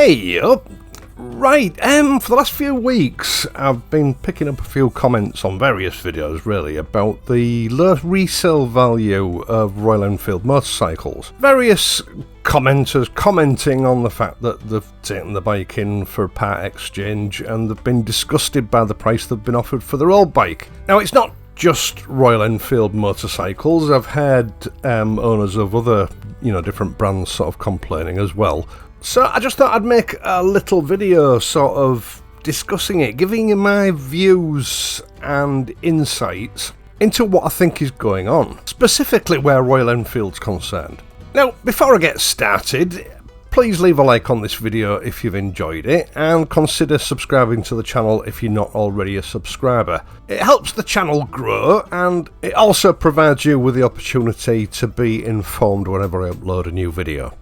Hey up! Right, for the last few weeks I've been picking up a few comments on various videos really about the low resale value of Royal Enfield motorcycles. Various commenters commenting on the fact that they've taken the bike in for part exchange and they've been disgusted by the price they've been offered for their old bike. Now it's not just Royal Enfield motorcycles, I've had owners of other different brands sort of complaining as well. So I just thought I'd make a little video sort of discussing it, giving you my views and insights into what I think is going on, specifically where Royal Enfield's concerned. Now, before I get started, please leave a like on this video if you've enjoyed it, and consider subscribing to the channel if you're not already a subscriber. It helps the channel grow, and it also provides you with the opportunity to be informed whenever I upload a new video.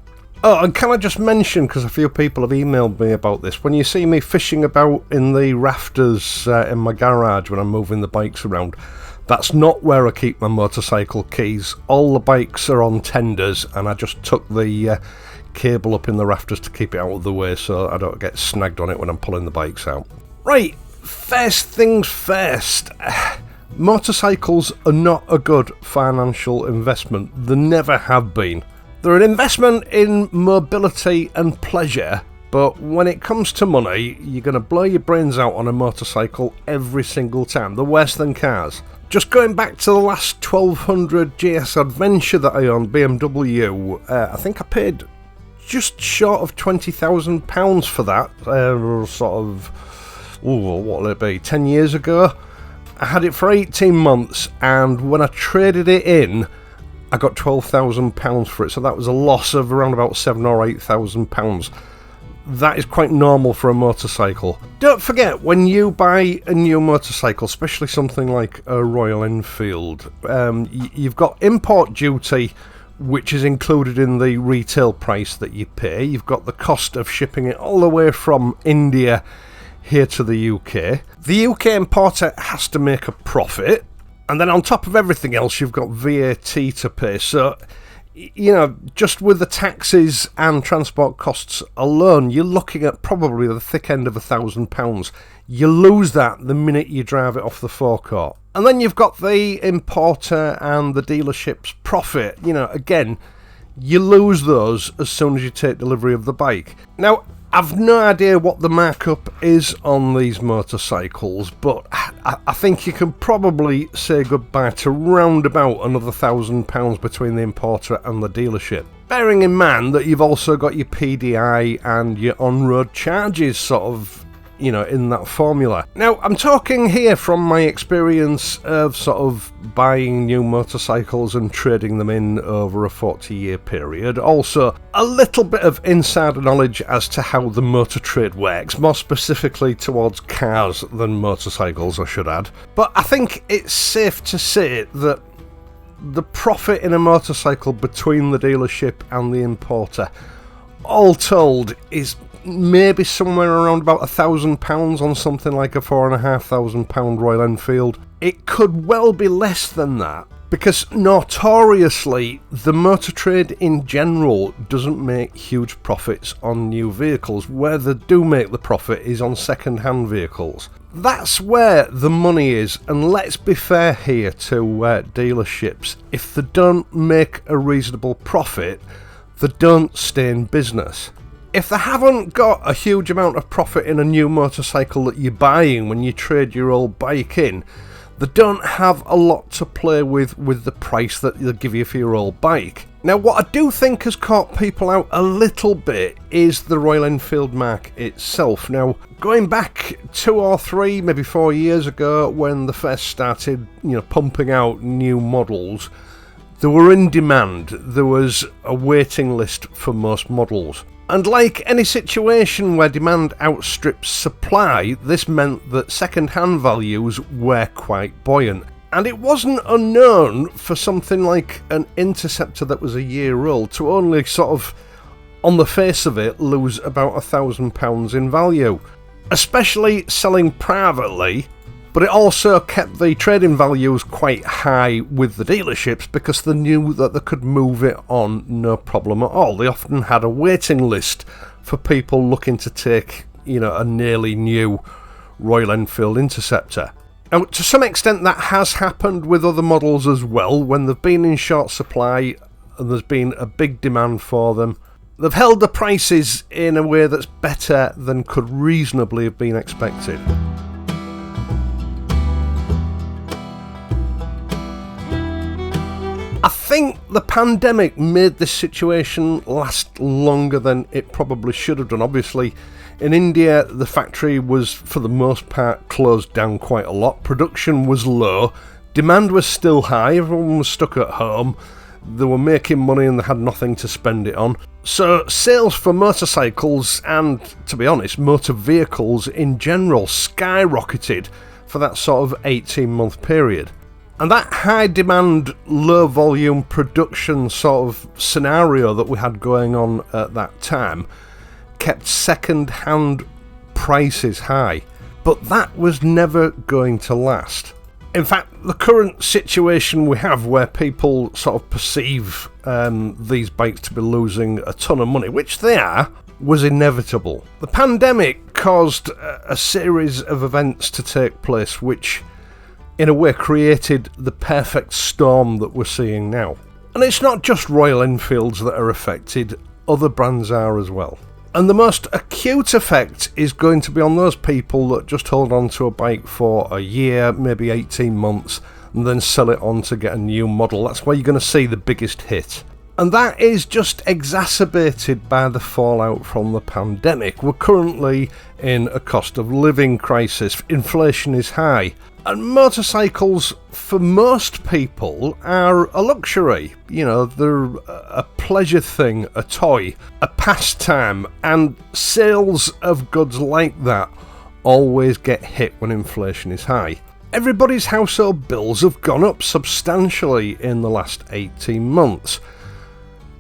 Oh, and can I just mention, because a few people have emailed me about this, when you see me fishing about in the rafters in my garage when I'm moving the bikes around, that's not where I keep my motorcycle keys. All the bikes are on tenders, and I just tuck the cable up in the rafters to keep it out of the way so I don't get snagged on it when I'm pulling the bikes out. Right, first things first. Motorcycles are not a good financial investment. They never have been. They're an investment in mobility and pleasure, but when it comes to money, you're going to blow your brains out on a motorcycle every single time. They're worse than cars. Just going back to the last 1200 GS Adventure that I owned, BMW, I think I paid just short of £20,000 for that, what will it be, 10 years ago? I had it for 18 months, and when I traded it in, I got £12,000 for it, so that was a loss of around about £7,000 or £8,000. That is quite normal for a motorcycle. Don't forget, when you buy a new motorcycle, especially something like a Royal Enfield, you've got import duty, which is included in the retail price that you pay. You've got the cost of shipping it all the way from India here to the UK. The UK importer has to make a profit. And then on top of everything else, you've got VAT to pay. So, just with the taxes and transport costs alone, you're looking at probably the thick end of £1,000. You lose that the minute you drive it off the forecourt. And then you've got the importer and the dealership's profit. Again, you lose those as soon as you take delivery of the bike. Now, I've no idea what the markup is on these motorcycles, but I think you can probably say goodbye to round about another £1,000 between the importer and the dealership. Bearing in mind that you've also got your PDI and your on-road charges sort of, in that formula. Now, I'm talking here from my experience of sort of buying new motorcycles and trading them in over a 40-year period. Also, a little bit of insider knowledge as to how the motor trade works, more specifically towards cars than motorcycles, I should add. But I think it's safe to say that the profit in a motorcycle between the dealership and the importer, all told, is maybe somewhere around about £1,000 on something like a £4,500 Royal Enfield. It could well be less than that, because notoriously the motor trade in general doesn't make huge profits on new vehicles. Where they do make the profit is on second-hand vehicles. That's where the money is, and let's be fair here to dealerships. If they don't make a reasonable profit, they don't stay in business. If they haven't got a huge amount of profit in a new motorcycle that you're buying when you trade your old bike in, they don't have a lot to play with the price that they'll give you for your old bike. Now, what I do think has caught people out a little bit is the Royal Enfield marque itself. Now, going back 2 or 3, maybe 4 years ago, when they first started, pumping out new models, they were in demand. There was a waiting list for most models. And like any situation where demand outstrips supply, this meant that second-hand values were quite buoyant. And it wasn't unknown for something like an Interceptor that was a year old to only sort of, on the face of it, lose about £1,000 in value. Especially selling privately, but it also kept the trading values quite high with the dealerships because they knew that they could move it on no problem at all. They often had a waiting list for people looking to take, you know, a nearly new Royal Enfield Interceptor. Now, to some extent that has happened with other models as well. When they've been in short supply and there's been a big demand for them, they've held the prices in a way that's better than could reasonably have been expected. I think the pandemic made this situation last longer than it probably should have done. Obviously, in India, the factory was, for the most part, closed down quite a lot. Production was low. Demand was still high. Everyone was stuck at home. They were making money and they had nothing to spend it on. So sales for motorcycles and, to be honest, motor vehicles in general skyrocketed for that sort of 18-month period. And that high demand, low volume production sort of scenario that we had going on at that time kept second-hand prices high. But that was never going to last. In fact, the current situation we have where people sort of perceive these bikes to be losing a ton of money, which they are, was inevitable. The pandemic caused a series of events to take place which, in a way, created the perfect storm that we're seeing now. And it's not just Royal Enfields that are affected, other brands are as well. And the most acute effect is going to be on those people that just hold on to a bike for a year, maybe 18 months, and then sell it on to get a new model. That's where you're going to see the biggest hit. And that is just exacerbated by the fallout from the pandemic. We're currently in a cost of living crisis. Inflation is high. And motorcycles, for most people, are a luxury. You know, they're a pleasure thing, a toy, a pastime, and sales of goods like that always get hit when inflation is high. Everybody's household bills have gone up substantially in the last 18 months.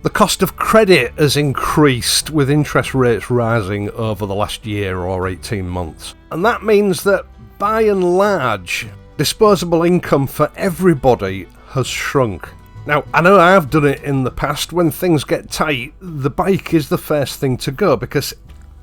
The cost of credit has increased with interest rates rising over the last year or 18 months. And that means that, by and large, disposable income for everybody has shrunk. Now, I know I've done it in the past. When things get tight, the bike is the first thing to go because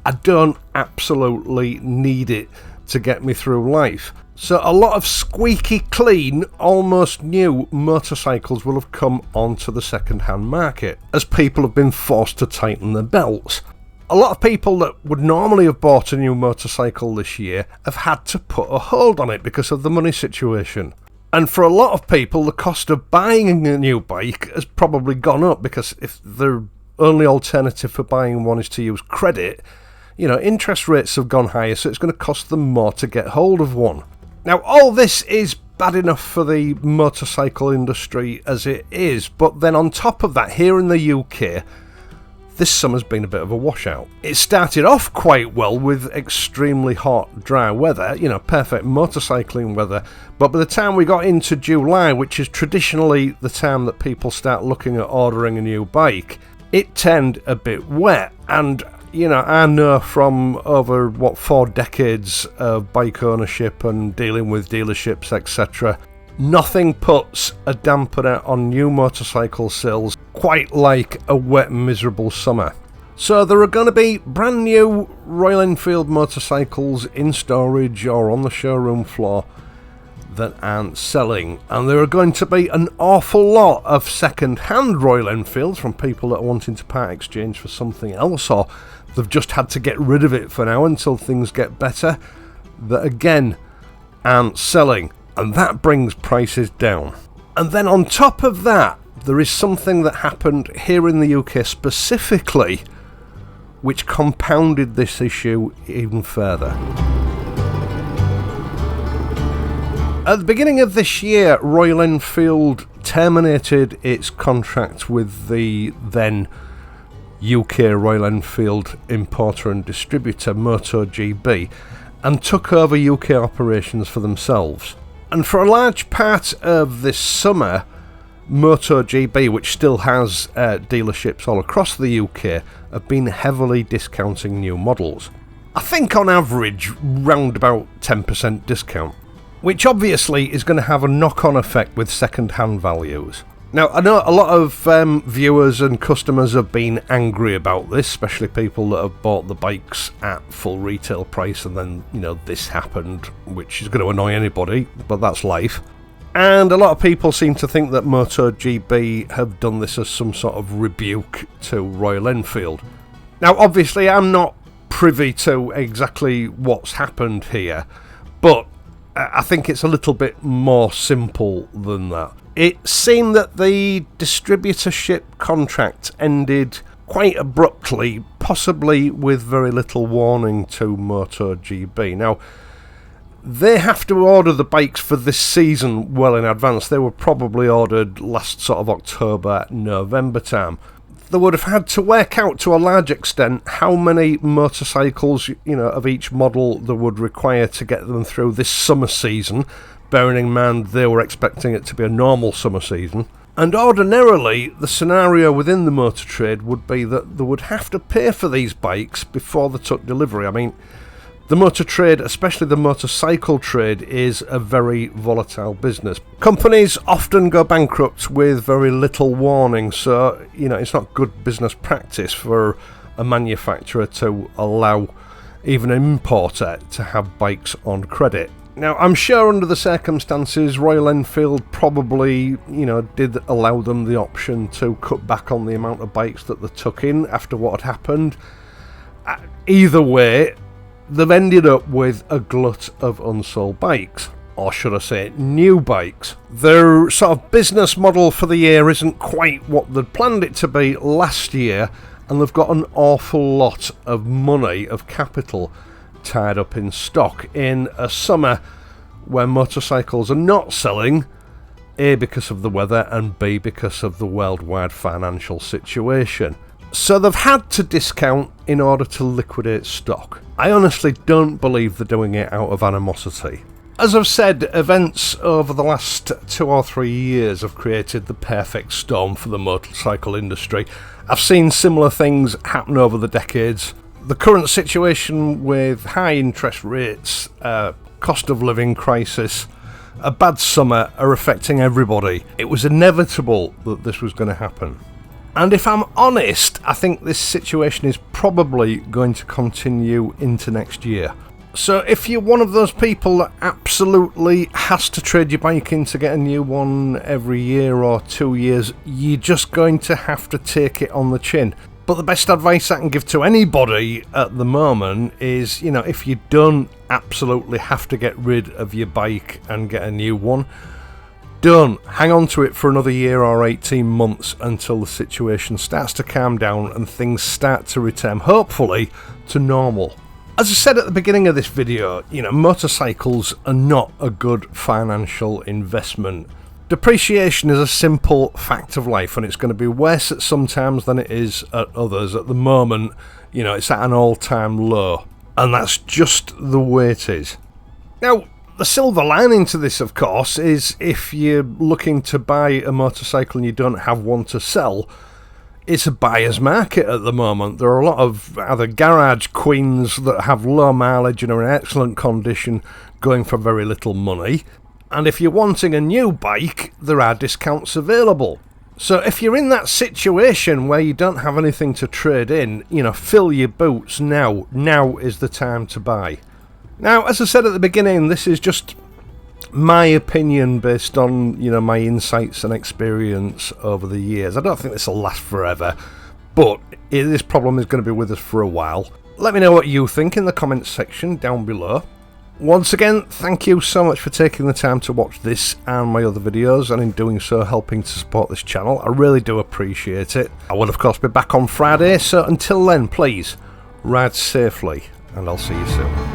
I don't absolutely need it to get me through life. So a lot of squeaky clean, almost new motorcycles will have come onto the second-hand market as people have been forced to tighten their belts. A lot of people that would normally have bought a new motorcycle this year have had to put a hold on it because of the money situation. And for a lot of people, the cost of buying a new bike has probably gone up because if the only alternative for buying one is to use credit, you know, interest rates have gone higher, so it's going to cost them more to get hold of one. Now, all this is bad enough for the motorcycle industry as it is, but then on top of that, here in the UK, this summer's been a bit of a washout. It started off quite well with extremely hot, dry weather, you know, perfect motorcycling weather, but by the time we got into July, which is traditionally the time that people start looking at ordering a new bike, it turned a bit wet. And, you know, I know from over, 4 decades of bike ownership and dealing with dealerships, etc., nothing puts a dampener on new motorcycle sales quite like a wet, miserable summer. So there are going to be brand new Royal Enfield motorcycles in storage or on the showroom floor that aren't selling, and there are going to be an awful lot of second-hand Royal Enfields from people that are wanting to part exchange for something else, or they've just had to get rid of it for now until things get better, that again aren't selling. And that brings prices down. And then on top of that, there is something that happened here in the UK specifically, which compounded this issue even further. At the beginning of this year, Royal Enfield terminated its contract with the then UK Royal Enfield importer and distributor Moto GB and took over UK operations for themselves. And for a large part of this summer, Moto GB, which still has dealerships all across the UK, have been heavily discounting new models. I think on average, round about 10% discount, which obviously is going to have a knock-on effect with second-hand values. Now, I know a lot of viewers and customers have been angry about this, especially people that have bought the bikes at full retail price and then, you know, this happened, which is going to annoy anybody, but that's life. And a lot of people seem to think that Moto GB have done this as some sort of rebuke to Royal Enfield. Now, obviously, I'm not privy to exactly what's happened here, but I think it's a little bit more simple than that. It seemed that the distributorship contract ended quite abruptly, possibly with very little warning to Moto GB. Now, they have to order the bikes for this season well in advance. They were probably ordered last sort of October, November time. They would have had to work out to a large extent how many motorcycles, you know, of each model they would require to get them through this summer season, bearing in mind they were expecting it to be a normal summer season. And ordinarily, the scenario within the motor trade would be that they would have to pay for these bikes before they took delivery. I mean, the motor trade, especially the motorcycle trade, is a very volatile business. Companies often go bankrupt with very little warning, so, you know, it's not good business practice for a manufacturer to allow even an importer to have bikes on credit. Now, I'm sure under the circumstances, Royal Enfield probably, you know, did allow them the option to cut back on the amount of bikes that they took in after what had happened. Either way, they've ended up with a glut of unsold bikes, or should I say new bikes. Their sort of business model for the year isn't quite what they'd planned it to be last year, and they've got an awful lot of money, of capital, tied up in stock in a summer where motorcycles are not selling, A, because of the weather, and B, because of the worldwide financial situation. So they've had to discount in order to liquidate stock. I honestly don't believe they're doing it out of animosity. As I've said, events over the last 2 or 3 years have created the perfect storm for the motorcycle industry. I've seen similar things happen over the decades. The current situation with high interest rates, cost of living crisis, a bad summer are affecting everybody. It was inevitable that this was going to happen. And if I'm honest, I think this situation is probably going to continue into next year. So if you're one of those people that absolutely has to trade your bike in to get a new one every year or 2 years, you're just going to have to take it on the chin. But the best advice I can give to anybody at the moment is, you know, if you don't absolutely have to get rid of your bike and get a new one, don't. Hang on to it for another year or 18 months until the situation starts to calm down and things start to return, hopefully, to normal. As I said at the beginning of this video, you know, motorcycles are not a good financial investment. Depreciation is a simple fact of life, and it's going to be worse at some times than it is at others. At the moment, you know, it's at an all-time low, and that's just the way it is. Now, the silver lining to this, of course, is if you're looking to buy a motorcycle and you don't have one to sell, it's a buyer's market at the moment. There are a lot of either garage queens that have low mileage and are in excellent condition going for very little money. And if you're wanting a new bike, there are discounts available. So if you're in that situation where you don't have anything to trade in, you know, fill your boots now. Now is the time to buy. Now, as I said at the beginning, this is just my opinion based on, you know, my insights and experience over the years. I don't think this will last forever, but this problem is going to be with us for a while. Let me know what you think in the comments section down below. Once again, thank you so much for taking the time to watch this and my other videos, and in doing so helping to support this channel. I really do appreciate it. I will of course be back on Friday, so until then, please ride safely and I'll see you soon.